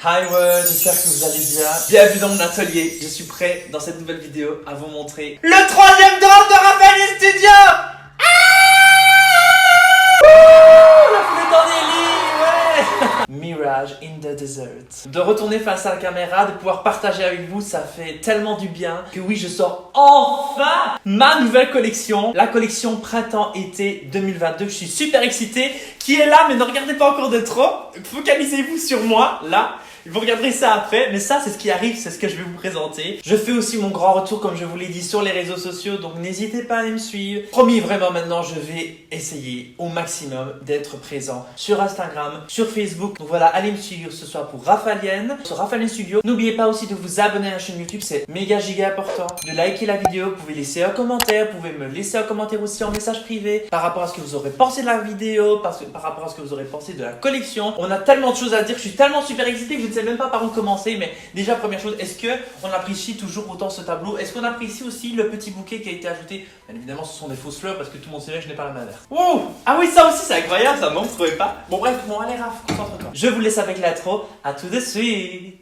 Hi world, j'espère que vous allez bien. Bienvenue dans mon atelier. Je suis prêt dans cette nouvelle vidéo à vous montrer le troisième drop de Raphaël Studio. La flûte dans les lits, ouais. Mirage in the Desert. De retourner face à la caméra, de pouvoir partager avec vous, ça fait tellement du bien que oui, je sors enfin ma nouvelle collection, la collection printemps-été 2022. Je suis super excité. Qui est là, mais ne regardez pas encore de trop. Focalisez-vous sur moi, là. Vous regarderez ça après, mais ça c'est ce qui arrive, c'est ce que je vais vous présenter. Je fais aussi mon grand retour comme je vous l'ai dit sur les réseaux sociaux, donc n'hésitez pas à aller me suivre. Promis, vraiment maintenant je vais essayer au maximum d'être présent sur Instagram, sur Facebook. Donc voilà, allez me suivre ce soir pour Raphaëlienne, sur Raphaëlienne Studio. N'oubliez pas aussi de vous abonner à la chaîne YouTube, c'est méga giga important. De liker la vidéo, vous pouvez laisser un commentaire, vous pouvez me laisser un commentaire aussi en message privé par rapport à ce que vous aurez pensé de la vidéo, par rapport à ce que vous aurez pensé de la collection. On a tellement de choses à dire, je suis tellement super excité que je ne sais même pas par où commencer, mais déjà première chose, est-ce que on apprécie toujours autant ce tableau? Est-ce qu'on apprécie aussi le petit bouquet qui a été ajouté? Bien évidemment ce sont des fausses fleurs parce que tout le monde sait que je n'ai pas la main verte. Wow! Ah oui, ça aussi c'est incroyable, ça, non, vous trouvez pas? Bon bref, bon allez Raph, concentre-toi. Je vous laisse avec l'intro, à tout de suite.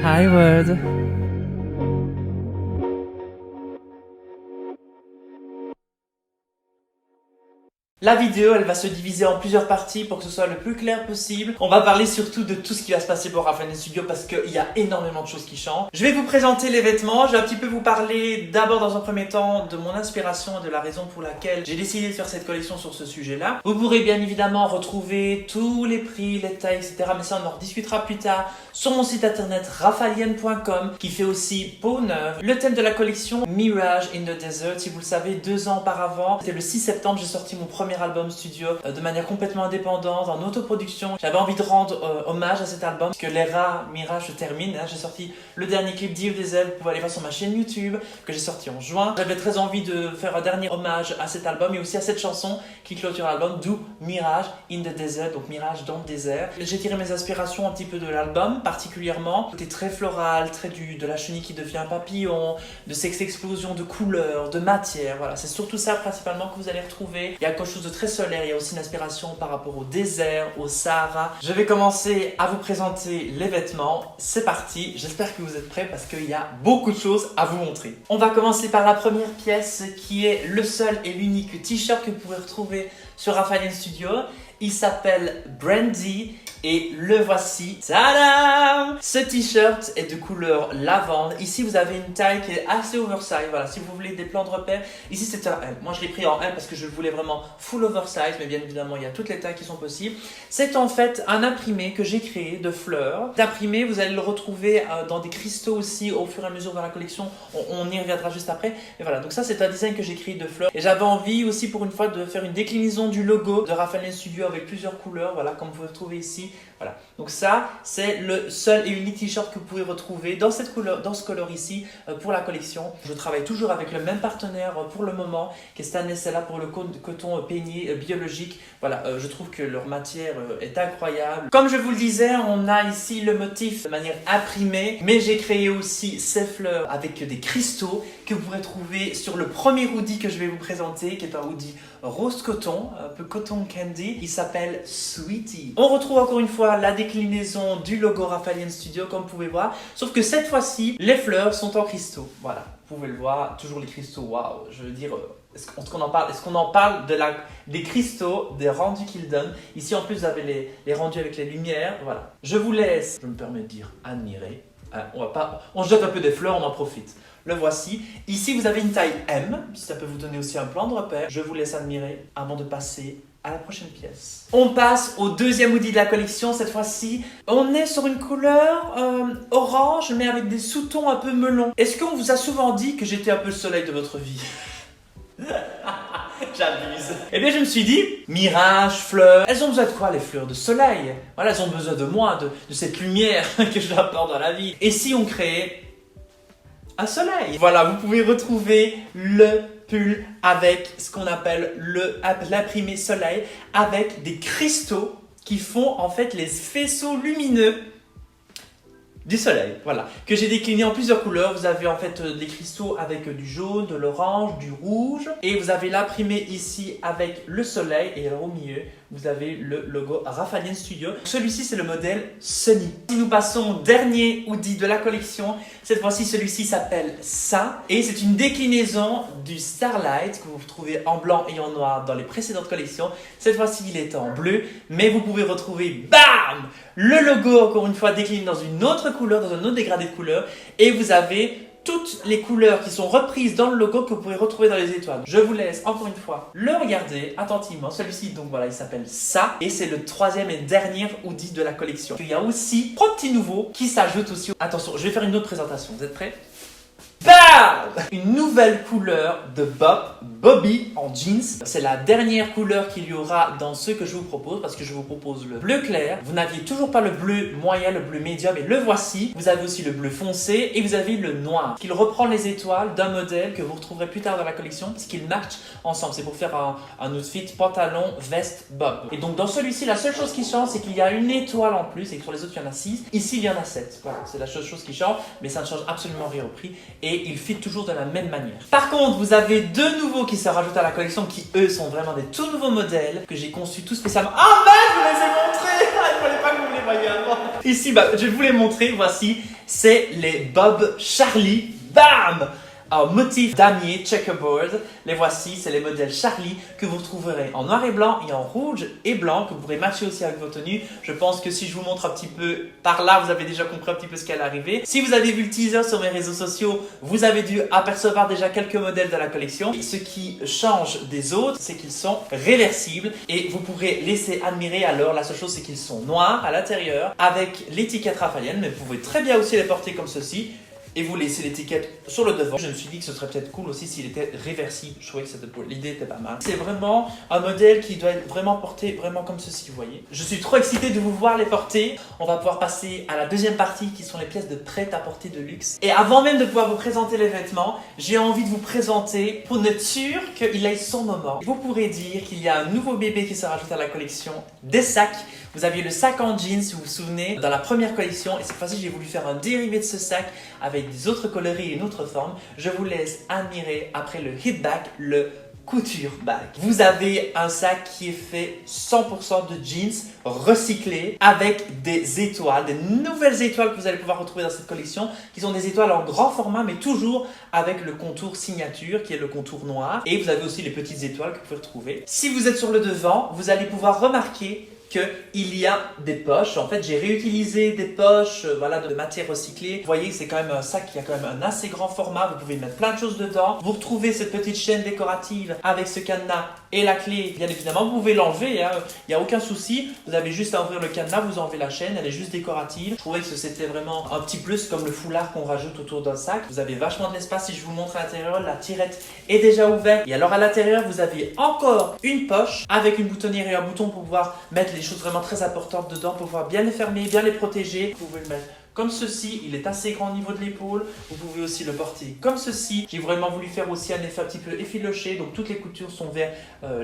Hi world. La vidéo, elle va se diviser en plusieurs parties pour que ce soit le plus clair possible. On va parler surtout de tout ce qui va se passer pour Raphaël Studio parce qu'il y a énormément de choses qui changent. Je vais vous présenter les vêtements. Je vais un petit peu vous parler d'abord dans un premier temps de mon inspiration et de la raison pour laquelle j'ai décidé de faire cette collection sur ce sujet-là. Vous pourrez bien évidemment retrouver tous les prix, les tailles, etc. Mais ça, on en rediscutera plus tard sur mon site internet raphaëlienne.com qui fait aussi peau neuve. Le thème de la collection, Mirage in the Desert. Si vous le savez, 2 ans auparavant, c'était le 6 septembre, j'ai sorti mon premier album studio de manière complètement indépendante, en autoproduction. J'avais envie de rendre hommage à cet album parce que l'ère Mirage se termine. J'ai sorti le dernier clip d'Yves Desel, vous pouvez aller voir sur ma chaîne YouTube, que j'ai sorti en juin. J'avais très envie de faire un dernier hommage à cet album et aussi à cette chanson qui clôture l'album, d'où Mirage in the Desert, donc Mirage dans le désert. J'ai tiré mes inspirations un petit peu de l'album, particulièrement. C'était très floral, très de la chenille qui devient un papillon, de cette explosion de couleurs, de matière. Voilà, c'est surtout ça principalement que vous allez retrouver. Il y a quelque chose de très solaire, il y a aussi une inspiration par rapport au désert, au Sahara. Je vais commencer à vous présenter les vêtements. C'est parti, j'espère que vous êtes prêts parce qu'il y a beaucoup de choses à vous montrer. On va commencer par la première pièce qui est le seul et l'unique t-shirt que vous pouvez retrouver sur Raphaëlienne Studio. Il s'appelle Brandy et le voici. Tadam! Ce t-shirt est de couleur lavande. Ici, vous avez une taille qui est assez oversize. Voilà, si vous voulez des plans de repère. Ici, c'est un L. Moi, je l'ai pris en L parce que je le voulais vraiment full oversize. Mais bien évidemment, il y a toutes les tailles qui sont possibles. C'est en fait un imprimé que j'ai créé de fleurs. D'imprimé, vous allez le retrouver dans des cristaux aussi au fur et à mesure dans la collection. On y reviendra juste après. Mais voilà, donc ça, c'est un design que j'ai créé de fleurs. Et j'avais envie aussi pour une fois de faire une déclinaison du logo de Raphaëlienne Studio avec plusieurs couleurs. Voilà, comme vous pouvez retrouver ici. Voilà, donc ça c'est le seul et unique t-shirt que vous pouvez retrouver dans cette couleur, dans ce color ici pour la collection. Je travaille toujours avec le même partenaire pour le moment qui est Stanley Sella pour le coton peigné biologique. Voilà, je trouve que leur matière est incroyable. Comme je vous le disais, on a ici le motif de manière imprimée, mais j'ai créé aussi ces fleurs avec des cristaux que vous pourrez trouver sur le premier hoodie que je vais vous présenter, qui est un hoodie rose coton, un peu coton candy. Il s'appelle Sweetie. On retrouve encore une fois la déclinaison du logo Raphaëlienne Studio comme vous pouvez voir, sauf que cette fois-ci les fleurs sont en cristaux. Voilà, vous pouvez le voir, toujours les cristaux. Waouh, je veux dire, est-ce qu'on en parle des cristaux, des rendus qu'ils donnent. Ici en plus vous avez les rendus avec les lumières. Voilà, je vous laisse, je me permets de dire, admirer. On se jette un peu des fleurs, on en profite. Le voici. Ici, vous avez une taille M, si ça peut vous donner aussi un plan de repère. Je vous laisse admirer avant de passer à la prochaine pièce. On passe au deuxième hoodie de la collection. Cette fois-ci, on est sur une couleur orange, mais avec des sous-tons un peu melon. Est-ce qu'on vous a souvent dit que j'étais un peu le soleil de votre vie? J'abuse. Eh bien, je me suis dit, mirage, fleurs, elles ont besoin de quoi les fleurs? De soleil. Voilà, elles ont besoin de moi, de cette lumière que je leur apporte dans la vie. Et si on créait un soleil? Voilà, vous pouvez retrouver le pull avec ce qu'on appelle l'imprimé soleil avec des cristaux qui font en fait les faisceaux lumineux du soleil, voilà, que j'ai décliné en plusieurs couleurs. Vous avez en fait des cristaux avec du jaune, de l'orange, du rouge, et vous avez l'imprimé ici avec le soleil, et alors au milieu, vous avez le logo Rafalian Studio. Celui-ci, c'est le modèle Sunny. Si nous passons au dernier hoodie de la collection, cette fois-ci, celui-ci s'appelle Ça, et c'est une déclinaison du Starlight que vous retrouvez en blanc et en noir dans les précédentes collections. Cette fois-ci, il est en bleu, mais vous pouvez retrouver, bam, le logo, encore une fois, décliné dans une autre couleur, dans un autre dégradé de couleur, et vous avez toutes les couleurs qui sont reprises dans le logo que vous pouvez retrouver dans les étoiles. Je vous laisse encore une fois le regarder attentivement. Celui-ci, donc voilà, il s'appelle Ça, et c'est le troisième et dernier hoodie de la collection. Il y a aussi 3 petits nouveaux qui s'ajoutent aussi. Attention, je vais faire une autre présentation. Vous êtes prêts? Bam! Une nouvelle couleur de Bobby en jeans. C'est la dernière couleur qu'il y aura dans ce que je vous propose, parce que je vous propose le bleu clair. Vous n'aviez toujours pas le bleu moyen, le bleu médium, et le voici. Vous avez aussi le bleu foncé et vous avez le noir, qui reprend les étoiles d'un modèle que vous retrouverez plus tard dans la collection, parce qu'ils matchent ensemble. C'est pour faire un outfit pantalon, veste, bob. Et donc dans celui-ci, la seule chose qui change, c'est qu'il y a une étoile en plus, et que sur les autres, il y en a 6. Ici, il y en a 7. Voilà, c'est la seule chose qui change, mais ça ne change absolument rien au prix. Et il fit toujours de la même manière. Par contre, vous avez 2 nouveaux qui se rajoutent à la collection, qui eux sont vraiment des tout nouveaux modèles que j'ai conçus tout spécialement. Ah ben, je vous les ai montrés. Il ne fallait pas que vous les voyiez avant. Ici, je vais vous les montrer. Voici, c'est les Bob Charlie. Bam! En motif damier checkerboard. Les voici, c'est les modèles Charlie que vous retrouverez en noir et blanc et en rouge et blanc, que vous pourrez matcher aussi avec vos tenues. Je pense que si je vous montre un petit peu par là, vous avez déjà compris un petit peu ce qui allait arriver. Si vous avez vu le teaser sur mes réseaux sociaux, vous avez dû apercevoir déjà quelques modèles de la collection. Et ce qui change des autres, c'est qu'ils sont réversibles et vous pourrez laisser admirer. Alors la seule chose, c'est qu'ils sont noirs à l'intérieur avec l'étiquette Rafalian, mais vous pouvez très bien aussi les porter comme ceci et vous laissez l'étiquette sur le devant. Je me suis dit que ce serait peut-être cool aussi s'il était réversible. Je trouvais que l'idée était pas mal. C'est vraiment un modèle qui doit être vraiment porté vraiment comme ceci, vous voyez. Je suis trop excité de vous voir les porter. On va pouvoir passer à la deuxième partie qui sont les pièces de prêt-à-porter de luxe. Et avant même de pouvoir vous présenter les vêtements, j'ai envie de vous présenter pour être sûr qu'il ait son moment. Vous pourrez dire qu'il y a un nouveau bébé qui se rajoute à la collection, des sacs. Vous aviez le sac en jeans, si vous vous souvenez, dans la première collection. Et cette fois-ci, j'ai voulu faire un dérivé de ce sac avec des autres coloris et une autre forme. Je vous laisse admirer après le hit bag, le couture bag. Vous avez un sac qui est fait 100% de jeans recyclés avec des étoiles, des nouvelles étoiles que vous allez pouvoir retrouver dans cette collection, qui sont des étoiles en grand format, mais toujours avec le contour signature qui est le contour noir. Et vous avez aussi les petites étoiles que vous pouvez retrouver. Si vous êtes sur le devant, vous allez pouvoir remarquer qu'il y a des poches. En fait, j'ai réutilisé des poches voilà, de matière recyclée. Vous voyez que c'est quand même un sac qui a quand même un assez grand format. Vous pouvez mettre plein de choses dedans. Vous retrouvez cette petite chaîne décorative avec ce cadenas et la clé. Bien évidemment, vous pouvez l'enlever. Hein. Il n'y a aucun souci. Vous avez juste à ouvrir le cadenas, vous enlevez la chaîne. Elle est juste décorative. Je trouvais que c'était vraiment un petit plus comme le foulard qu'on rajoute autour d'un sac. Vous avez vachement de l'espace. Si je vous montre à l'intérieur, la tirette est déjà ouverte. Et alors à l'intérieur, vous avez encore une poche avec une boutonnière et un bouton pour pouvoir mettre les choses vraiment très importantes dedans pour pouvoir bien les fermer, bien les protéger. Vous pouvez le mettre comme ceci, il est assez grand au niveau de l'épaule. Vous pouvez aussi le porter comme ceci. J'ai vraiment voulu faire aussi un effet un petit peu effiloché, donc toutes les coutures sont vers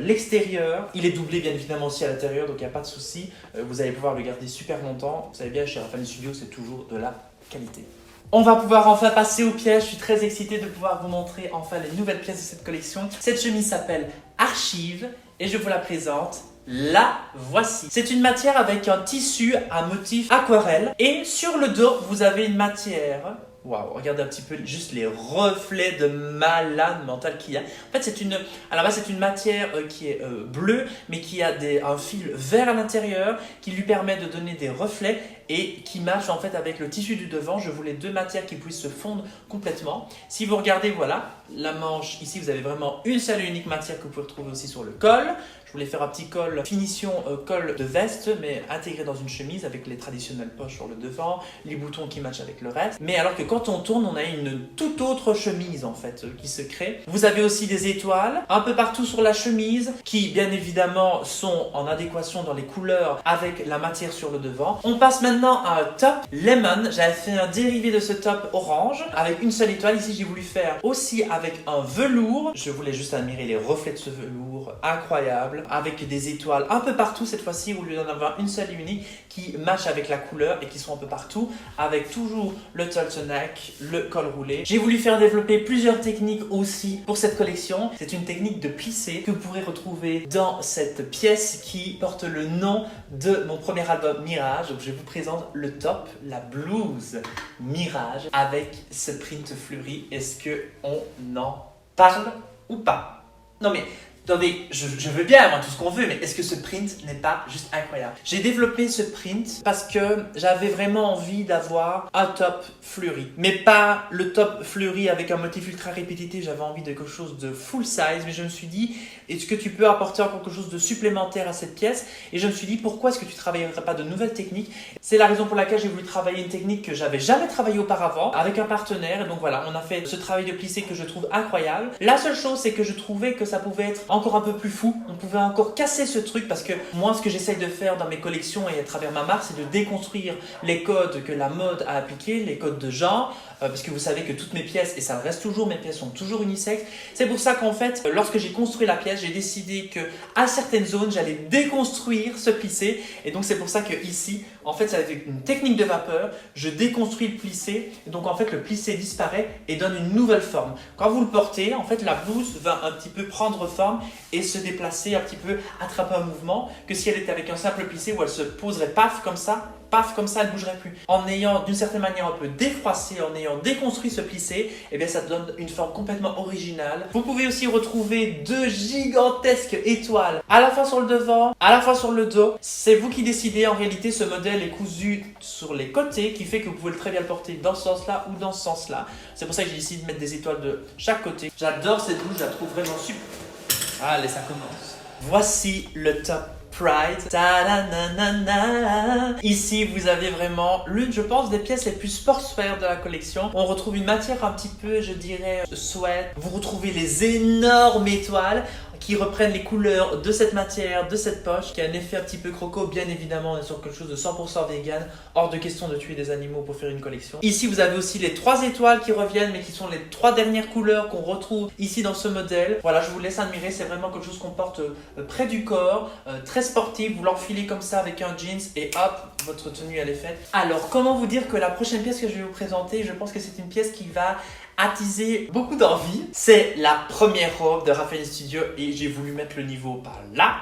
l'extérieur. Il est doublé bien évidemment aussi à l'intérieur, donc il n'y a pas de souci. Vous allez pouvoir le garder super longtemps. Vous savez bien, chez Rafalian Studio, c'est toujours de la qualité. On va pouvoir enfin passer aux pièces. Je suis très excitée de pouvoir vous montrer enfin les nouvelles pièces de cette collection. Cette chemise s'appelle Archive et je vous la présente. La voici. C'est une matière avec un tissu à motif aquarelle et sur le dos vous avez une matière. Waouh, regardez un petit peu juste les reflets de malade mental qu'il y a. En fait, à la base, c'est une matière qui est bleue, mais qui a un fil vert à l'intérieur qui lui permet de donner des reflets et qui match en fait avec le tissu du devant. Je voulais 2 matières qui puissent se fondre complètement. Si vous regardez, voilà, la manche, ici, vous avez vraiment une seule et unique matière que vous pouvez retrouver aussi sur le col. Je voulais faire un petit col, finition col de veste, mais intégré dans une chemise avec les traditionnelles poches sur le devant, les boutons qui matchent avec le reste. Mais alors que quand on tourne, on a une toute autre chemise en fait qui se crée. Vous avez aussi des étoiles un peu partout sur la chemise qui bien évidemment sont en adéquation dans les couleurs avec la matière sur le devant. On passe maintenant à un top lemon. J'avais fait un dérivé de ce top orange avec une seule étoile. Ici, j'ai voulu faire aussi avec un velours. Je voulais juste admirer les reflets de ce velours, incroyable, avec des étoiles un peu partout cette fois-ci, au lieu d'en avoir une seule et unique, qui match avec la couleur et qui sont un peu partout, avec toujours le turtleneck, le col roulé. J'ai voulu faire développer plusieurs techniques aussi pour cette collection. C'est une technique de plissé que vous pourrez retrouver dans cette pièce qui porte le nom de mon premier album Mirage. Donc je vous présente le top, la blouse Mirage avec ce print fleuri. Est-ce qu'on en parle ou pas? Non mais attendez, je veux bien moi tout ce qu'on veut, mais est-ce que ce print n'est pas juste incroyable? J'ai développé ce print parce que j'avais vraiment envie d'avoir un top fleuri, mais pas le top fleuri avec un motif ultra répétitif. J'avais envie de quelque chose de full size, mais je me suis dit, est-ce que tu peux apporter encore quelque chose de supplémentaire à cette pièce? Et je me suis dit, pourquoi est-ce que tu ne travaillerais pas de nouvelles techniques? C'est la raison pour laquelle j'ai voulu travailler une technique que j'avais jamais travaillé auparavant avec un partenaire. Et donc voilà, on a fait ce travail de plissé que je trouve incroyable. La seule chose, c'est que je trouvais que ça pouvait être encore un peu plus fou. On pouvait encore casser ce truc parce que moi, ce que j'essaye de faire dans mes collections et à travers ma marque, c'est de déconstruire les codes que la mode a appliqués, les codes de genre, parce que vous savez que toutes mes pièces, et ça le reste toujours, mes pièces sont toujours unisexes. C'est pour ça qu'en fait, lorsque j'ai construit la pièce, j'ai décidé que à certaines zones, j'allais déconstruire ce plissé. Et donc c'est pour ça que ici, en fait, c'est avec une technique de vapeur, je déconstruis le plissé. Et donc en fait, le plissé disparaît et donne une nouvelle forme. Quand vous le portez, en fait, la blouse va un petit peu prendre forme et se déplacer un petit peu, attraper un mouvement, que si elle était avec un simple plissé où elle se poserait paf, comme ça, elle ne bougerait plus. En ayant d'une certaine manière un peu défroissé, en ayant déconstruit ce plissé, eh bien ça donne une forme complètement originale. Vous pouvez aussi retrouver deux gigantesques étoiles, à la fois sur le devant, à la fois sur le dos. C'est vous qui décidez. En réalité, ce modèle est cousu sur les côtés, qui fait que vous pouvez très bien le porter dans ce sens-là ou dans ce sens-là. C'est pour ça que j'ai décidé de mettre des étoiles de chaque côté. J'adore cette blouse, je la trouve vraiment super. Allez, ça commence. Voici le top Pride. Ta-da-na-na-na. Ici, vous avez vraiment l'une, je pense, des pièces les plus sportswear de la collection. On retrouve une matière un petit peu, je dirais, sweat. Vous retrouvez les énormes étoiles qui reprennent les couleurs de cette matière, de cette poche, qui a un effet un petit peu croco. Bien évidemment, on est sur quelque chose de 100% vegan. Hors de question de tuer des animaux pour faire une collection. Ici, vous avez aussi les 3 étoiles qui reviennent, mais qui sont les 3 dernières couleurs qu'on retrouve ici dans ce modèle. Voilà, je vous laisse admirer. C'est vraiment quelque chose qu'on porte près du corps, très sportif. Vous l'enfilez comme ça avec un jeans et hop, votre tenue elle est faite. Alors, comment vous dire que la prochaine pièce que je vais vous présenter, je pense que c'est une pièce qui va attiser beaucoup d'envie. C'est la première robe de Raffaele Studio et j'ai voulu mettre le niveau par là,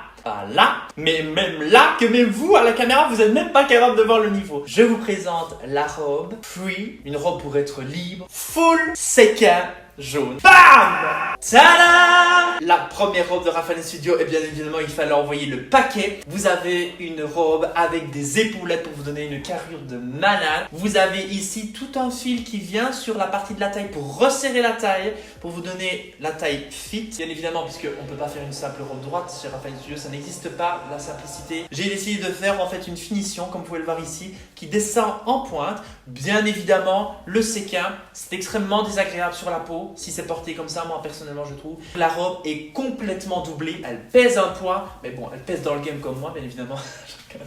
mais même là, que même vous à la caméra, vous n'êtes même pas capable de voir le niveau. Je vous présente la robe Free, une robe pour être libre, full séquin jaune. Bam! Tada! La première robe de Raffaele Studio, et bien évidemment, il fallait envoyer le paquet. Vous avez une robe avec des épaulettes pour vous donner une carrure de malade. Vous avez ici tout un fil qui vient sur la partie de la taille pour resserrer la taille, pour vous donner la taille fit. Bien évidemment, puisqu'on ne peut pas faire une simple robe droite chez Raffaele Studio, ça n'existe pas, la simplicité. J'ai décidé de faire en fait une finition, comme vous pouvez le voir ici, qui descend en pointe. Bien évidemment, le séquin, c'est extrêmement désagréable sur la peau. Si c'est porté comme ça, moi personnellement je trouve. La robe est complètement doublée, elle pèse un poids, mais bon, elle pèse dans le game comme moi, bien évidemment.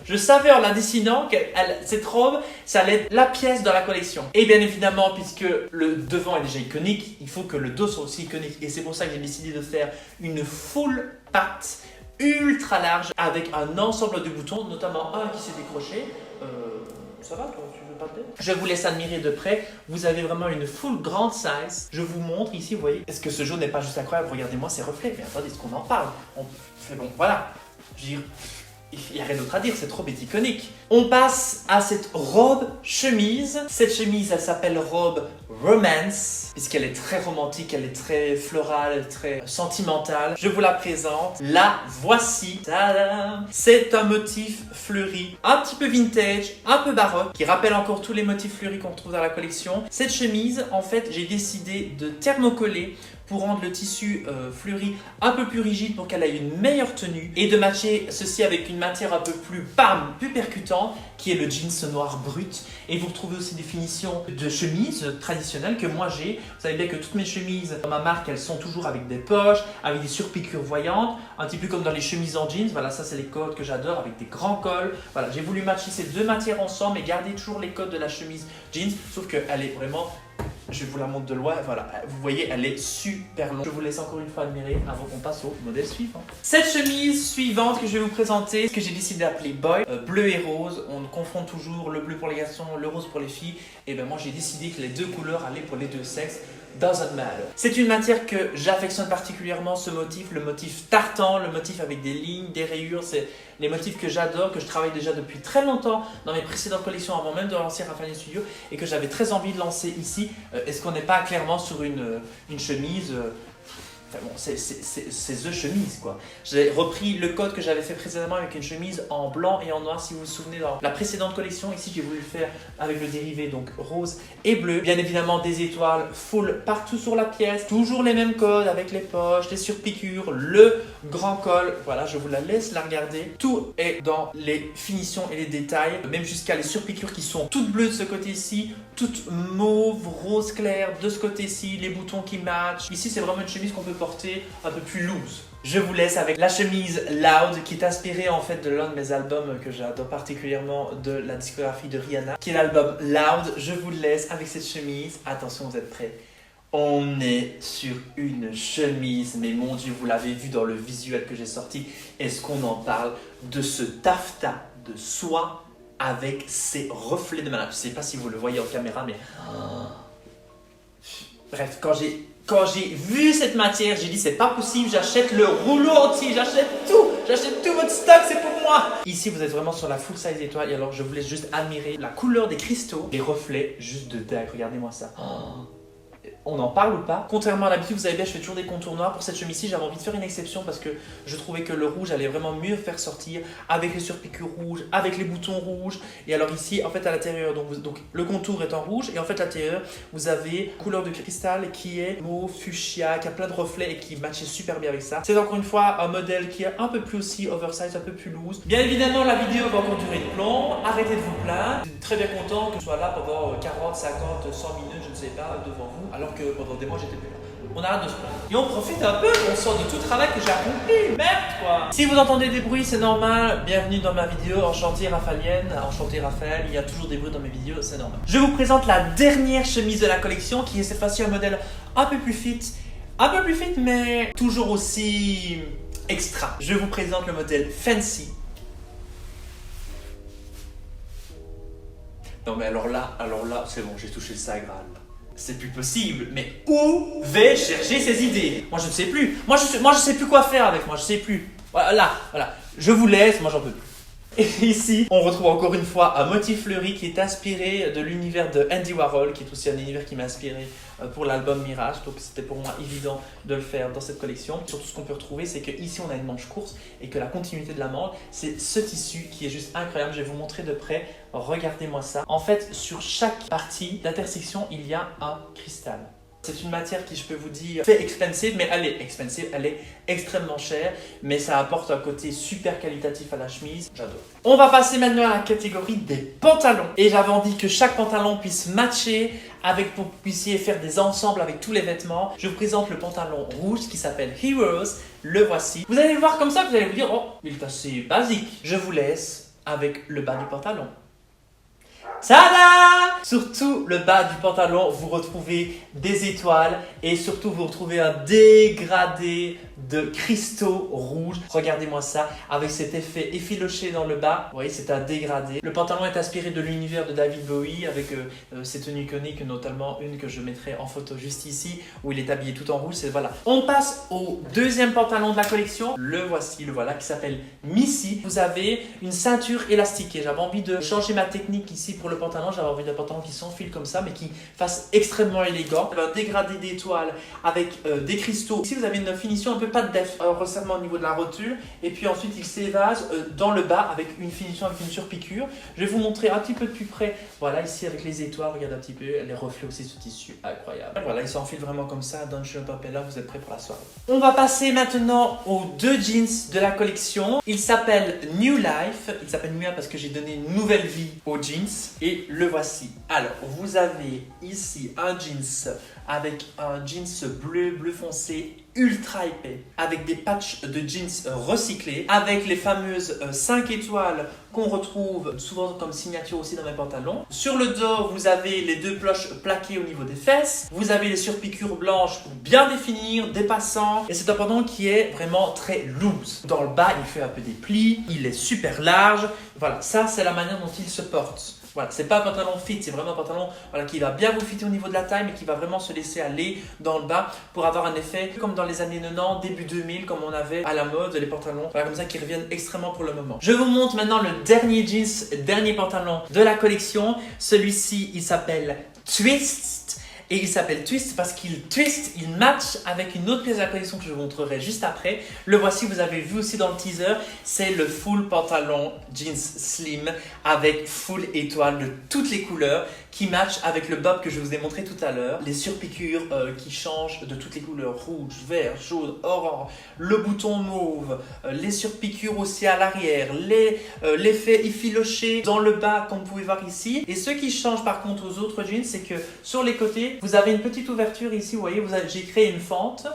Je savais en la dessinant que cette robe, ça allait être la pièce dans la collection. Et bien évidemment, puisque le devant est déjà iconique, il faut que le dos soit aussi iconique. Et c'est pour ça que j'ai décidé de faire une full patte ultra large avec un ensemble de boutons, notamment un qui s'est décroché. Ça va toi? Je vous laisse admirer de près. Vous avez vraiment une full grande size. Je vous montre ici, vous voyez. Est-ce que ce jaune n'est pas juste incroyable? Regardez-moi ces reflets. Mais attendez, est-ce qu'on en parle? On fait bon, voilà. Je veux dire, il n'y a rien d'autre à dire, cette robe est iconique. On passe à cette robe chemise. Cette chemise, elle s'appelle robe Romance, puisqu'elle est très romantique, elle est très florale, très sentimentale. Je vous la présente. La voici. Tadam! C'est un motif fleuri, un petit peu vintage, un peu baroque, qui rappelle encore tous les motifs fleuris qu'on retrouve dans la collection. Cette chemise, en fait, j'ai décidé de thermocoller pour rendre le tissu fleuri un peu plus rigide pour qu'elle ait une meilleure tenue et de matcher ceci avec une matière un peu plus plus percutante qui est le jeans noir brut. Et vous retrouvez aussi des finitions de chemises traditionnelles que moi j'ai. Vous savez bien que toutes mes chemises dans ma marque, elles sont toujours avec des poches, avec des surpiqûres voyantes, un petit peu comme dans les chemises en jeans. Voilà, ça c'est les codes que j'adore avec des grands cols. Voilà, j'ai voulu matcher ces deux matières ensemble et garder toujours les codes de la chemise jeans, sauf qu'elle est vraiment Je vous la montre de loin, voilà, vous voyez, elle est super longue. Je vous laisse encore une fois admirer avant qu'on passe au modèle suivant. Cette chemise suivante que je vais vous présenter, ce que j'ai décidé d'appeler Boy, bleu et rose. On confond toujours le bleu pour les garçons, le rose pour les filles. Et ben moi j'ai décidé que les deux couleurs allaient pour les deux sexes. Doesn't matter. C'est une matière que j'affectionne particulièrement, ce motif, le motif tartan, le motif avec des lignes, des rayures, c'est les motifs que j'adore, que je travaille déjà depuis très longtemps dans mes précédentes collections avant même de lancer Raffaello Studio et que j'avais très envie de lancer ici. Est-ce qu'on n'est pas clairement sur une chemise Enfin bon, c'est The chemise quoi. J'ai repris le code que j'avais fait précédemment avec une chemise en blanc et en noir. Si vous vous souvenez dans la précédente collection, ici j'ai voulu le faire avec le dérivé donc rose et bleu. Bien évidemment des étoiles full partout sur la pièce. Toujours les mêmes codes avec les poches, les surpiqûres, le grand col. Voilà, je vous la laisse la regarder. Tout est dans les finitions et les détails. Même jusqu'à les surpiqûres qui sont toutes bleues de ce côté-ci, toutes mauve, rose clair de ce côté-ci, les boutons qui matchent. Ici c'est vraiment une chemise qu'on peut porter un peu plus loose. Je vous laisse avec la chemise Loud qui est inspirée en fait de l'un de mes albums que j'adore particulièrement de la discographie de Rihanna qui est l'album Loud. Je vous laisse avec cette chemise. Attention, vous êtes prêts? On est sur une chemise, mais mon Dieu, vous l'avez vu dans le visuel que j'ai sorti. Est-ce qu'on en parle de ce taffetas de soie avec ses reflets de malade? Je sais pas si vous le voyez en caméra, mais... Bref, quand j'ai vu cette matière, j'ai dit c'est pas possible, j'achète le rouleau entier, j'achète tout votre stock, c'est pour moi. Ici, vous êtes vraiment sur la full size étoile et alors je vous laisse juste admirer la couleur des cristaux, les reflets juste de dingue, regardez-moi ça. On en parle ou pas? Contrairement à l'habitude, vous savez bien, je fais toujours des contours noirs. Pour cette chemise-ci, j'avais envie de faire une exception parce que je trouvais que le rouge allait vraiment mieux faire sortir avec les surpiqûres rouges, avec les boutons rouges. Et alors ici, en fait, à l'intérieur, donc le contour est en rouge et en fait, à l'intérieur, vous avez couleur de cristal qui est mauve, fuchsia, qui a plein de reflets et qui matchait super bien avec ça. C'est encore une fois un modèle qui est un peu plus aussi oversize, un peu plus loose. Bien évidemment, la vidéo va encore durer de plomb. Arrêtez de vous plaindre. Je suis très bien content que je sois là pendant 40, 50, 100 minutes, je ne sais pas, devant vous. Alors que pendant des mois j'étais plus là. On arrête de se plaindre. Et on profite un peu, on sort de tout le travail que j'ai accompli. Merde quoi. Si vous entendez des bruits, c'est normal. Bienvenue dans ma vidéo enchantée raphaélienne. Enchanté Raphaël, il y a toujours des bruits dans mes vidéos, c'est normal. Je vous présente la dernière chemise de la collection qui est cette fois-ci un modèle un peu plus fit. Un peu plus fit mais toujours aussi extra. Je vous présente le modèle Fancy. Non mais alors là, c'est bon, j'ai touché le Saint Graal. C'est plus possible, mais où vais chercher ces idées? Moi je ne sais plus. Moi je sais plus quoi faire avec moi, je sais plus. Voilà. Je vous laisse, moi j'en peux plus. Et ici, on retrouve encore une fois un motif fleuri qui est inspiré de l'univers de Andy Warhol, qui est aussi un univers qui m'a inspiré pour l'album Mirage. Donc c'était pour moi évident de le faire dans cette collection. Surtout ce qu'on peut retrouver, c'est qu'ici on a une manche courte et que la continuité de la manche, c'est ce tissu qui est juste incroyable. Je vais vous montrer de près. Regardez-moi ça. En fait, sur chaque partie d'intersection, il y a un cristal. C'est une matière qui, je peux vous dire, fait expensive, mais elle est expensive, elle est extrêmement chère, mais ça apporte un côté super qualitatif à la chemise, j'adore. On va passer maintenant à la catégorie des pantalons. Et j'avais envie que chaque pantalon puisse matcher avec, pour que vous puissiez faire des ensembles avec tous les vêtements. Je vous présente le pantalon rouge qui s'appelle Heroes, le voici. Vous allez le voir comme ça, vous allez vous dire, oh, il est assez basique. Je vous laisse avec le bas du pantalon. Tada! Sur tout le bas du pantalon, vous retrouvez des étoiles et surtout vous retrouvez un dégradé de cristaux rouges. Regardez-moi ça, avec cet effet effiloché dans le bas. Vous voyez, c'est un dégradé. Le pantalon est inspiré de l'univers de David Bowie avec ses tenues iconiques, notamment une que je mettrai en photo juste ici, où il est habillé tout en rouge. Voilà. On passe au deuxième pantalon de la collection. Le voici, le voilà, qui s'appelle Missy. Vous avez une ceinture élastiquée. J'avais envie de changer ma technique ici pour le pantalon. J'avais envie d'un pantalon qui s'enfile comme ça, mais qui fasse extrêmement élégant. Un dégradé d'étoiles avec des cristaux. Ici, vous avez une finition un peu pâte d'œuf, un resserrement au niveau de la rotule. Et puis ensuite, il s'évase dans le bas avec une finition, avec une surpiqûre. Je vais vous montrer un petit peu de plus près. Voilà, ici avec les étoiles, regardez un petit peu les reflets aussi ce tissu. Incroyable. Voilà, il s'enfile vraiment comme ça. Don't show up, et là, vous êtes prêts pour la soirée. On va passer maintenant aux deux jeans de la collection. Il s'appelle New Life. Il s'appelle New Life parce que j'ai donné une nouvelle vie aux jeans. Et le voici. Alors, vous avez ici un jeans avec un jeans bleu foncé ultra épais, avec des patchs de jeans recyclés, avec les fameuses 5 étoiles qu'on retrouve souvent comme signature aussi dans mes pantalons. Sur le dos, vous avez les 2 cloches plaquées au niveau des fesses. Vous avez les surpiqûres blanches pour bien définir, dépassant. Et c'est un pantalon qui est vraiment très loose. Dans le bas, il fait un peu des plis, il est super large. Voilà, ça c'est la manière dont il se porte. Voilà, c'est pas un pantalon fit, c'est vraiment un pantalon qui va bien vous fitter au niveau de la taille, mais qui va vraiment se laisser aller dans le bas pour avoir un effet comme dans les années 90, début 2000, comme on avait à la mode, les pantalons, comme ça, qui reviennent extrêmement pour le moment. Je vous montre maintenant le dernier jeans, dernier pantalon de la collection. Celui-ci, il s'appelle Twist. Et il s'appelle Twist parce qu'il twist, il match avec une autre pièce de la collection que je vous montrerai juste après. Le voici, vous avez vu aussi dans le teaser, c'est le full pantalon jeans slim avec full étoile de toutes les couleurs qui match avec le bob que je vous ai montré tout à l'heure. Les surpiqûres qui changent de toutes les couleurs, rouge, vert, jaune, orange, le bouton mauve, les surpiqûres aussi à l'arrière, l'effet effiloché dans le bas comme vous pouvez voir ici. Et ce qui change par contre aux autres jeans, c'est que sur les côtés, vous avez une petite ouverture ici, vous voyez, j'ai créé une fente.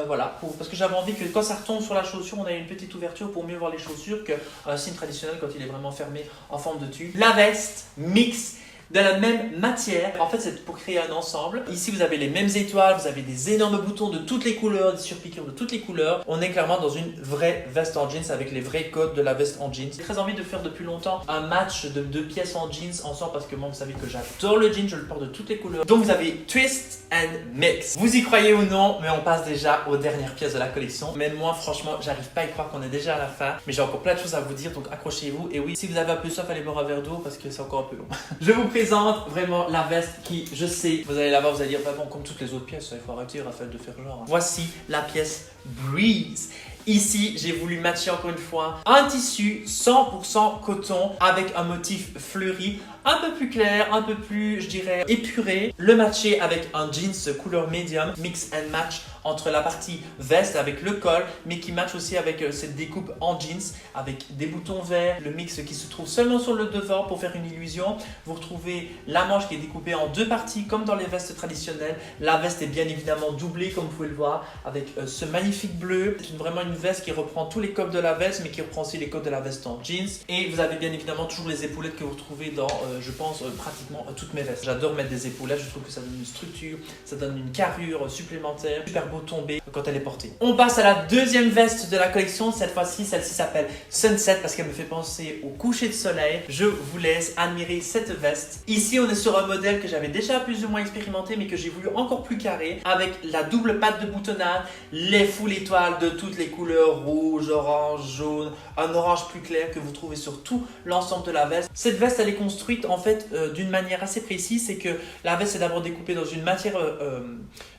Voilà, parce que j'avais envie que quand ça retombe sur la chaussure, on ait une petite ouverture pour mieux voir les chaussures qu'un signe traditionnel quand il est vraiment fermé en forme de tube. La veste mix de la même matière. En fait, c'est pour créer un ensemble. Ici, vous avez les mêmes étoiles, vous avez des énormes boutons de toutes les couleurs, des surpiqûres de toutes les couleurs. On est clairement dans une vraie veste en jeans avec les vrais codes de la veste en jeans. J'ai très envie de faire depuis longtemps un match de 2 pièces en jeans ensemble parce que moi, vous savez que j'adore le jean, je le porte de toutes les couleurs. Donc, vous avez Twist and Mix. Vous y croyez ou non, mais on passe déjà aux dernières pièces de la collection. Même moi, franchement, j'arrive pas à y croire qu'on est déjà à la fin. Mais j'ai encore plein de choses à vous dire, donc accrochez-vous. Et oui, si vous avez un peu soif, allez boire un verre d'eau parce que c'est encore un peu long. Je vous présente vraiment la veste qui, je sais, vous allez la voir, vous allez dire, bah bon, comme toutes les autres pièces, il faut arrêter, Raphaël, de faire genre. Voici la pièce Breeze. Ici, j'ai voulu matcher encore une fois un tissu 100% coton avec un motif fleuri, un peu plus clair, un peu plus, je dirais, épuré. Le matcher avec un jeans couleur medium, mix and match entre la partie veste avec le col, mais qui match aussi avec cette découpe en jeans avec des boutons verts. Le mix qui se trouve seulement sur le devant pour faire une illusion. Vous retrouvez la manche qui est découpée en 2 parties comme dans les vestes traditionnelles. La veste est bien évidemment doublée comme vous pouvez le voir avec ce magnifique bleu. C'est vraiment une veste qui reprend tous les codes de la veste mais qui reprend aussi les codes de la veste en jeans. Et vous avez bien évidemment toujours les épaulettes que vous retrouvez dans, je pense, pratiquement toutes mes vestes. J'adore mettre des épaulettes, je trouve que ça donne une structure, ça donne une carrure supplémentaire, super beau tombé quand elle est portée. On passe à la deuxième veste de la collection. Cette fois-ci, celle-ci s'appelle Sunset parce qu'elle me fait penser au coucher de soleil. Je vous laisse admirer cette veste. Ici, on est sur un modèle que j'avais déjà plus ou moins expérimenté mais que j'ai voulu encore plus carré avec la double patte de boutonnade, les full étoiles de toutes les couleurs, rouge, orange, jaune, un orange plus clair que vous trouvez sur tout l'ensemble de la veste. Cette veste, elle est construite en fait d'une manière assez précise. C'est que la veste est d'abord découpée dans une matière,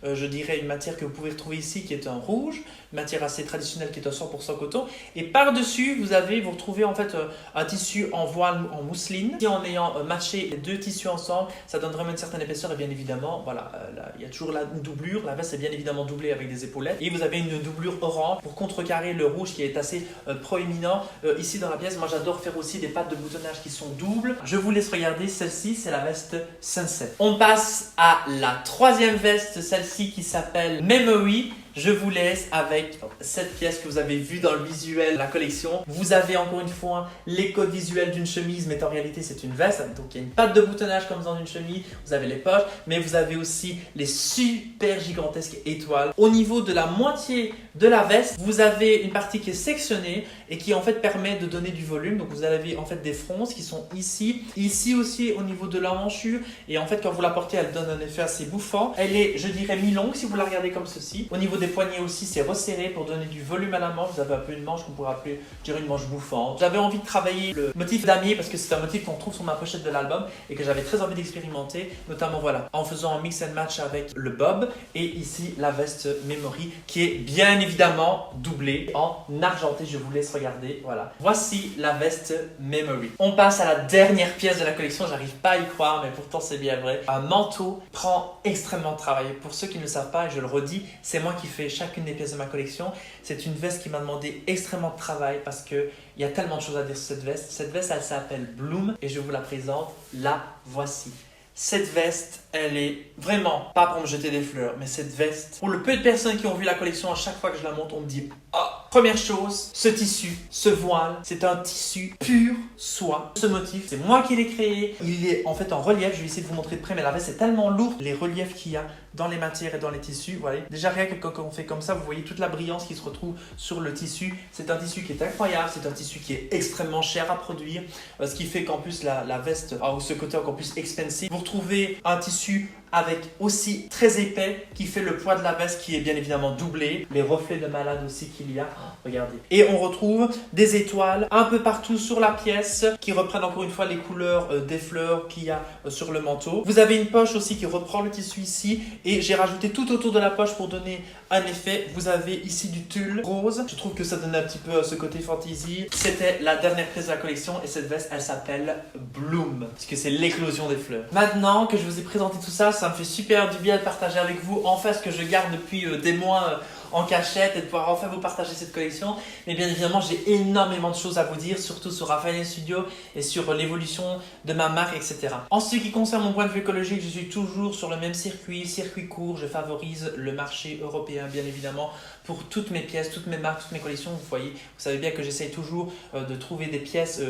je dirais une matière que vous pouvez retrouver ici qui est un rouge, une matière assez traditionnelle qui est un 100% coton. Et par-dessus, vous retrouvez en fait un tissu en voile en mousseline. Et en ayant matché les 2 tissus ensemble, ça donne vraiment une certaine épaisseur et bien évidemment, voilà, il y a toujours une doublure. La veste est bien évidemment doublée avec des épaulettes et vous avez une doublure orange pour contrecarrer le rouge qui est assez proéminent ici dans la pièce. Moi, j'adore faire aussi des pattes de boutonnage qui sont doubles. Je vous laisse regarder. Celle-ci, c'est la veste Sunset. On passe à la troisième veste, celle-ci qui s'appelle Memory. Je vous laisse avec cette pièce que vous avez vue dans le visuel de la collection. Vous avez encore une fois les codes visuels d'une chemise, mais en réalité c'est une veste. Donc il y a une patte de boutonnage comme dans une chemise. Vous avez les poches, mais vous avez aussi les super gigantesques étoiles. Au niveau de la moitié de la veste, vous avez une partie qui est sectionnée et qui en fait permet de donner du volume. Donc vous avez en fait des fronces qui sont ici. Ici aussi au niveau de la manchure. Et en fait quand vous la portez, elle donne un effet assez bouffant. Elle est, je dirais, mi-longue si vous la regardez comme ceci. Au niveau des poignets aussi, c'est resserré pour donner du volume à la manche. Vous avez un peu une manche qu'on pourrait appeler, je dirais, une manche bouffante. J'avais envie de travailler le motif damier parce que c'est un motif qu'on trouve sur ma pochette de l'album et que j'avais très envie d'expérimenter, notamment voilà, en faisant un mix and match avec le bob et ici la veste Memory qui est bien évidemment doublée en argenté. Je vous laisse regarder. Voilà. Voici la veste Memory. On passe à la dernière pièce de la collection. J'arrive pas à y croire, mais pourtant c'est bien vrai. Un manteau prend extrêmement de travail. Pour ceux qui ne le savent pas, et je le redis, c'est moi qui fais chacune des pièces de ma collection. C'est une veste qui m'a demandé extrêmement de travail parce qu'il y a tellement de choses à dire sur cette veste. Cette veste, elle s'appelle Bloom et je vous la présente. La voici. Cette veste, elle est vraiment pas pour me jeter des fleurs, mais cette veste, pour le peu de personnes qui ont vu la collection, à chaque fois que je la monte, on me dit ah. Première chose, ce tissu, ce voile, c'est un tissu pur soie. Ce motif, c'est moi qui l'ai créé. Il est en fait en relief, je vais essayer de vous montrer de près, mais la veste est tellement lourde. Les reliefs qu'il y a dans les matières et dans les tissus, vous voyez. Déjà rien que quand on fait comme ça, vous voyez toute la brillance qui se retrouve sur le tissu. C'est un tissu qui est incroyable, c'est un tissu qui est extrêmement cher à produire, ce qui fait qu'en plus la veste a ce côté encore plus expensive. Vous retrouvez un tissu avec aussi très épais qui fait le poids de la veste qui est bien évidemment doublé. Les reflets de malade aussi qu'il y a, regardez. Et on retrouve des étoiles un peu partout sur la pièce qui reprennent encore une fois les couleurs des fleurs qu'il y a sur le manteau. Vous avez une poche aussi qui reprend le tissu ici et j'ai rajouté tout autour de la poche pour donner un effet. Vous avez ici du tulle rose. Je trouve que ça donne un petit peu ce côté fantasy. C'était la dernière pièce de la collection et cette veste elle s'appelle Bloom parce que c'est l'éclosion des fleurs. Maintenant que je vous ai présenté tout ça, ça me fait super du bien de partager avec vous enfin ce que je garde depuis des mois en cachette et de pouvoir enfin vous partager cette collection. Mais bien évidemment, j'ai énormément de choses à vous dire, surtout sur Raffaele Studio et sur l'évolution de ma marque, etc. En ce qui concerne mon point de vue écologique, je suis toujours sur le même circuit court. Je favorise le marché européen, bien évidemment, pour toutes mes pièces, toutes mes marques, toutes mes collections. Vous voyez, vous savez bien que j'essaye toujours de trouver des pièces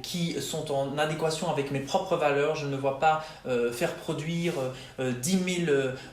qui sont en adéquation avec mes propres valeurs. Je ne me vois pas faire produire 10 000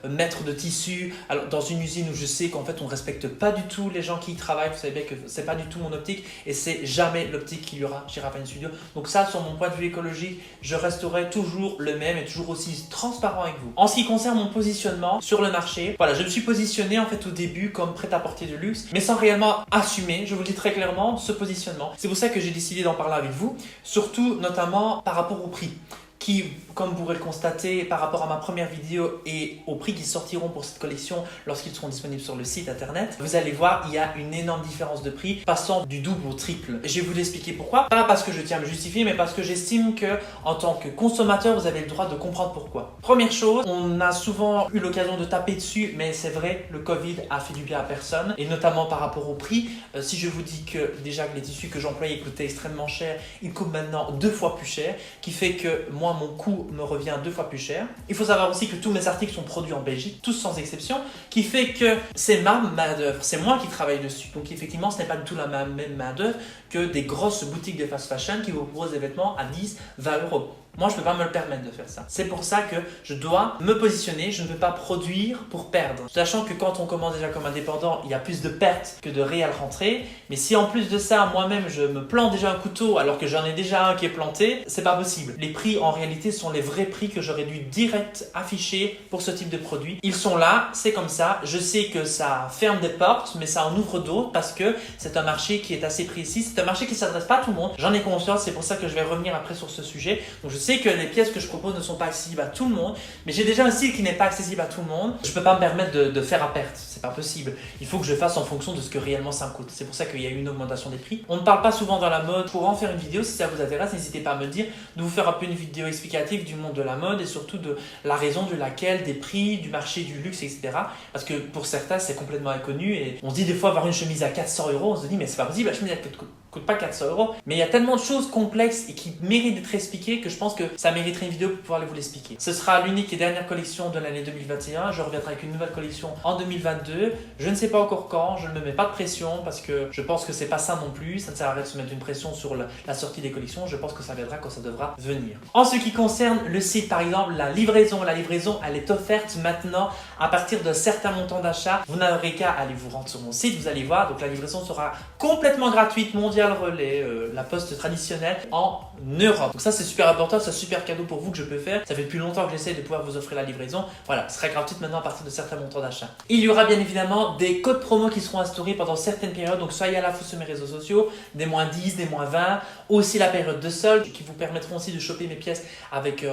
mètres de tissu alors, dans une usine où je sais qu'en fait on respecte pas du tout les gens qui y travaillent. Vous savez bien que c'est pas du tout mon optique et c'est jamais l'optique qu'il y aura chez Raffaele Studio. Donc ça, sur mon point de vue écologique, je resterai toujours le même et toujours aussi transparent avec vous. En ce qui concerne mon positionnement sur le marché, voilà, je me suis positionné en fait au début comme prêt-à-porter de luxe, mais sans réellement assumer, je vous le dis très clairement, ce positionnement. C'est pour ça que j'ai décidé d'en parler avec vous, surtout notamment par rapport au prix, qui, comme vous pourrez le constater, par rapport à ma première vidéo et aux prix qui sortiront pour cette collection lorsqu'ils seront disponibles sur le site internet, vous allez voir, il y a une énorme différence de prix, passant du double au triple. Je vais vous expliquer pourquoi. Pas parce que je tiens à me justifier, mais parce que j'estime que, en tant que consommateur, vous avez le droit de comprendre pourquoi. Première chose, on a souvent eu l'occasion de taper dessus, mais c'est vrai, le Covid a fait du bien à personne, et notamment par rapport au prix. Si je vous dis que déjà que les tissus que j'employais coûtaient extrêmement cher, ils coûtent maintenant 2 fois plus cher, qui fait que moi, mon coût me revient 2 fois plus cher. Il faut savoir aussi que tous mes articles sont produits en Belgique, tous sans exception, qui fait que c'est ma main d'œuvre, c'est moi qui travaille dessus. Donc effectivement, ce n'est pas du tout la même main d'œuvre que des grosses boutiques de fast fashion qui vous proposent des vêtements à 10, 20 euros. Moi, je ne peux pas me le permettre de faire ça. C'est pour ça que je dois me positionner. Je ne peux pas produire pour perdre. Sachant que quand on commence déjà comme indépendant, il y a plus de pertes que de réelles rentrées. Mais si en plus de ça, moi-même, je me plante déjà un couteau alors que j'en ai déjà un qui est planté, c'est pas possible. Les prix, en réalité, sont les vrais prix que j'aurais dû direct afficher pour ce type de produit. Ils sont là, c'est comme ça. Je sais que ça ferme des portes, mais ça en ouvre d'autres parce que c'est un marché qui est assez précis. C'est un marché qui ne s'adresse pas à tout le monde. J'en ai conscience, c'est pour ça que je vais revenir après sur ce sujet. Donc, je sais que les pièces que je propose ne sont pas accessibles à tout le monde, mais j'ai déjà un style qui n'est pas accessible à tout le monde. Je ne peux pas me permettre de faire à perte, c'est pas possible. Il faut que je fasse en fonction de ce que réellement ça me coûte. C'est pour ça qu'il y a eu une augmentation des prix. On ne parle pas souvent dans la mode. Pour en faire une vidéo, si ça vous intéresse, n'hésitez pas à me dire, de vous faire un peu une vidéo explicative du monde de la mode et surtout de la raison de laquelle des prix, du marché du luxe, etc. Parce que pour certains, c'est complètement inconnu et on se dit des fois avoir une chemise à 400 €, on se dit mais c'est pas possible, la chemise elle coûte pas 400 €. Mais il y a tellement de choses complexes et qui méritent d'être expliquées que je pense que ça mériterait une vidéo pour pouvoir vous l'expliquer. Ce sera l'unique et dernière collection de l'année 2021. Je reviendrai avec une nouvelle collection en 2022. Je ne sais pas encore quand, je ne me mets pas de pression parce que je pense que c'est pas ça non plus. Ça ne sert à rien de se mettre une pression sur la sortie des collections. Je pense que ça viendra quand ça devra venir. En ce qui concerne le site, par exemple, la livraison elle est offerte maintenant à partir d'un certain montant d'achat. Vous n'aurez qu'à aller vous rendre sur mon site, vous allez voir. Donc la livraison sera complètement gratuite, mondial relais, la poste traditionnelle en Europe. Donc ça c'est super important, c'est un super cadeau pour vous que je peux faire. Ça fait depuis longtemps que j'essaie de pouvoir vous offrir la livraison. Voilà, ce sera gratuite maintenant à partir de certains montants d'achat. Il y aura bien évidemment des codes promo qui seront instaurés pendant certaines périodes. Donc soyez à l'affût sur mes réseaux sociaux, des moins 10, des moins 20. Aussi la période de solde qui vous permettront aussi de choper mes pièces avec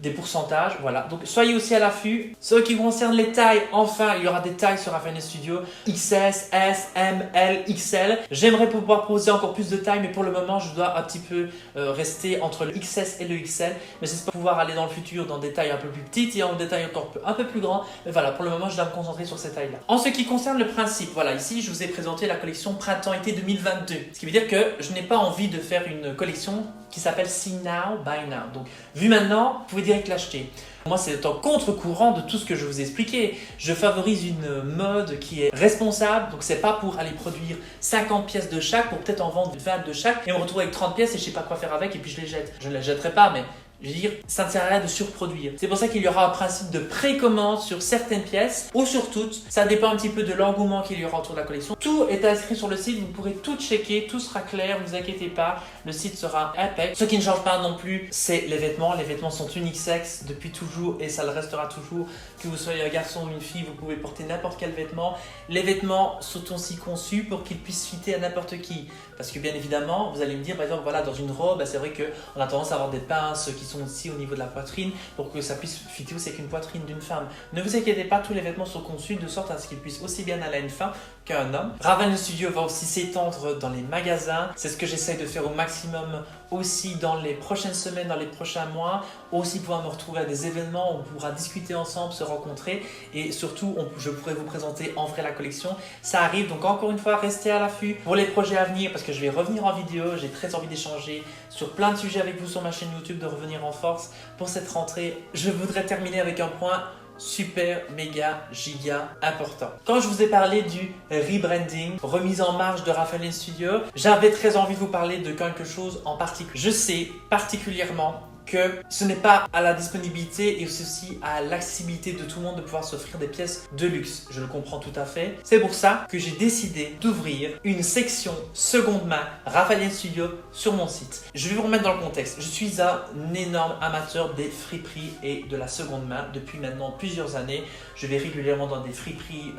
des pourcentages. Voilà, donc soyez aussi à l'affût. Ce qui concerne les tailles, enfin il y aura des tailles sur Raffaele Studio. XS, S, M, L, XL. J'aimerais pouvoir proposer encore plus de tailles, mais pour le moment je dois un petit peu rester entre le XS et le XL. Mais j'espère pouvoir aller dans le futur dans des tailles un peu plus petites et en des tailles encore un peu plus grandes. Mais voilà, pour le moment je dois me concentrer sur ces tailles-là. En ce qui concerne le principe, voilà, ici je vous ai présenté la collection printemps-été 2022. Ce qui veut dire que je n'ai pas envie de faire une collection qui s'appelle See Now, Buy Now. Donc, vu maintenant, vous pouvez direct l'acheter. Moi, c'est en contre-courant de tout ce que je vous ai expliqué. Je favorise une mode qui est responsable. Donc, c'est pas pour aller produire 50 pièces de chaque, pour peut-être en vendre 20 de chaque et me retrouver avec 30 pièces et je sais pas quoi faire avec et puis je les jette. Je ne les jetterai pas, mais je veux dire, ça ne sert à rien de surproduire. C'est pour ça qu'il y aura un principe de précommande sur certaines pièces ou sur toutes. Ça dépend un petit peu de l'engouement qu'il y aura autour de la collection. Tout est inscrit sur le site, vous pourrez tout checker, tout sera clair, ne vous inquiétez pas. Le site sera impec. Ce qui ne change pas non plus, c'est les vêtements. Les vêtements sont unisex depuis toujours et ça le restera toujours. Que vous soyez un garçon ou une fille, vous pouvez porter n'importe quel vêtement. Les vêtements sont aussi conçus pour qu'ils puissent fitter à n'importe qui. Parce que bien évidemment, vous allez me dire, par exemple, voilà, dans une robe, c'est vrai qu'on a tendance à avoir des pinces qui sont aussi au niveau de la poitrine pour que ça puisse fitter aussi avec une poitrine d'une femme. Ne vous inquiétez pas, tous les vêtements sont conçus de sorte à ce qu'ils puissent aussi bien aller à une femme qu'à un homme. Raven Studio va aussi s'étendre dans les magasins. C'est ce que j'essaye de faire au maximum aussi dans les prochaines semaines, dans les prochains mois. Aussi pouvoir me retrouver à des événements où on pourra discuter ensemble, se rencontrer et surtout je pourrai vous présenter en vrai la collection. Ça arrive, donc encore une fois, restez à l'affût pour les projets à venir parce que je vais revenir en vidéo. J'ai très envie d'échanger sur plein de sujets avec vous sur ma chaîne YouTube, de revenir en force pour cette rentrée. Je voudrais terminer avec un point super, méga, giga important. Quand je vous ai parlé du rebranding, remise en marche de Rafael Studio, j'avais très envie de vous parler de quelque chose en particulier. Je sais particulièrement que ce n'est pas à la disponibilité et aussi à l'accessibilité de tout le monde de pouvoir s'offrir des pièces de luxe. Je le comprends tout à fait. C'est pour ça que j'ai décidé d'ouvrir une section seconde main Rafael Studio sur mon site. Je vais vous remettre dans le contexte. Je suis un énorme amateur des friperies et de la seconde main depuis maintenant plusieurs années. Je vais régulièrement dans des friperies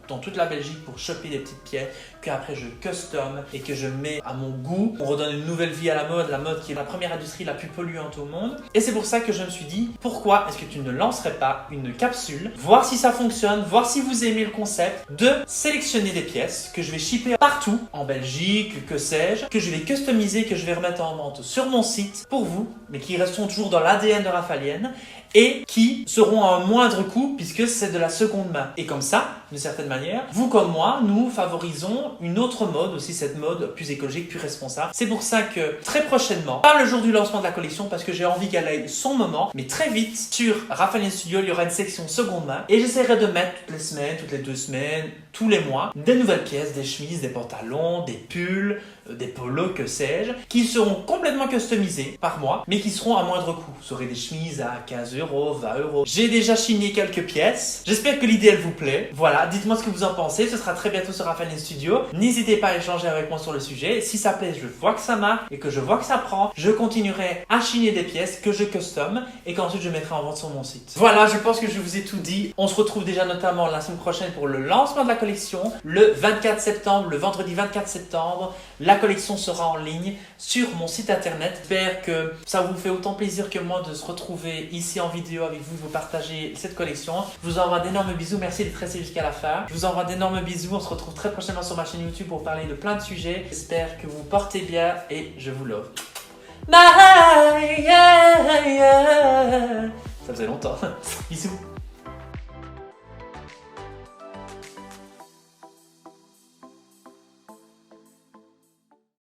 dans toute la Belgique pour choper des petites pièces qu'après je custom et que je mets à mon goût. On redonne une nouvelle vie à la mode qui est la première industrie la plus polluante au monde. Et c'est pour ça que je me suis dit, pourquoi est-ce que tu ne lancerais pas une capsule, voir si ça fonctionne, voir si vous aimez le concept, de sélectionner des pièces que je vais shipper partout, en Belgique, que sais-je, que je vais customiser, que je vais remettre en vente sur mon site pour vous, mais qui resteront toujours dans l'ADN de Rafalienne et qui seront à un moindre coût puisque c'est de la seconde main. Et comme ça, d'une certaine manière, vous comme moi, nous favorisons une autre mode, aussi cette mode plus écologique, plus responsable. C'est pour ça que très prochainement, pas le jour du lancement de la collection parce que j'ai envie qu'elle ait son moment, mais très vite sur Rafael Studio, il y aura une section seconde main et j'essaierai de mettre toutes les semaines, toutes les 2 semaines, tous les mois, des nouvelles pièces, des chemises, des pantalons, des pulls, des polos, que sais-je, qui seront complètement customisés par moi, mais qui seront à moindre coût. Vous aurez des chemises à 15 €, 20 €. J'ai déjà chigné quelques pièces. J'espère que l'idée, elle vous plaît. Voilà, dites-moi ce que vous en pensez. Ce sera très bientôt sur Rafael Studio. N'hésitez pas à échanger avec moi sur le sujet. Si ça plaît, je vois que ça marche et que je vois que ça prend, je continuerai à chigner des pièces que je custom et qu'ensuite je mettrai en vente sur mon site. Voilà, je pense que je vous ai tout dit. On se retrouve déjà notamment la semaine prochaine pour le lancement de la collection, le 24 septembre, le vendredi 24 septembre. La collection sera en ligne sur mon site internet. J'espère que ça vous fait autant plaisir que moi de se retrouver ici en vidéo avec vous, de vous partager cette collection. Je vous envoie d'énormes bisous. Merci d'être resté jusqu'à la fin. Je vous envoie d'énormes bisous. On se retrouve très prochainement sur ma chaîne YouTube pour parler de plein de sujets. J'espère que vous vous portez bien et je vous love. Bye! Ça faisait longtemps. Bisous.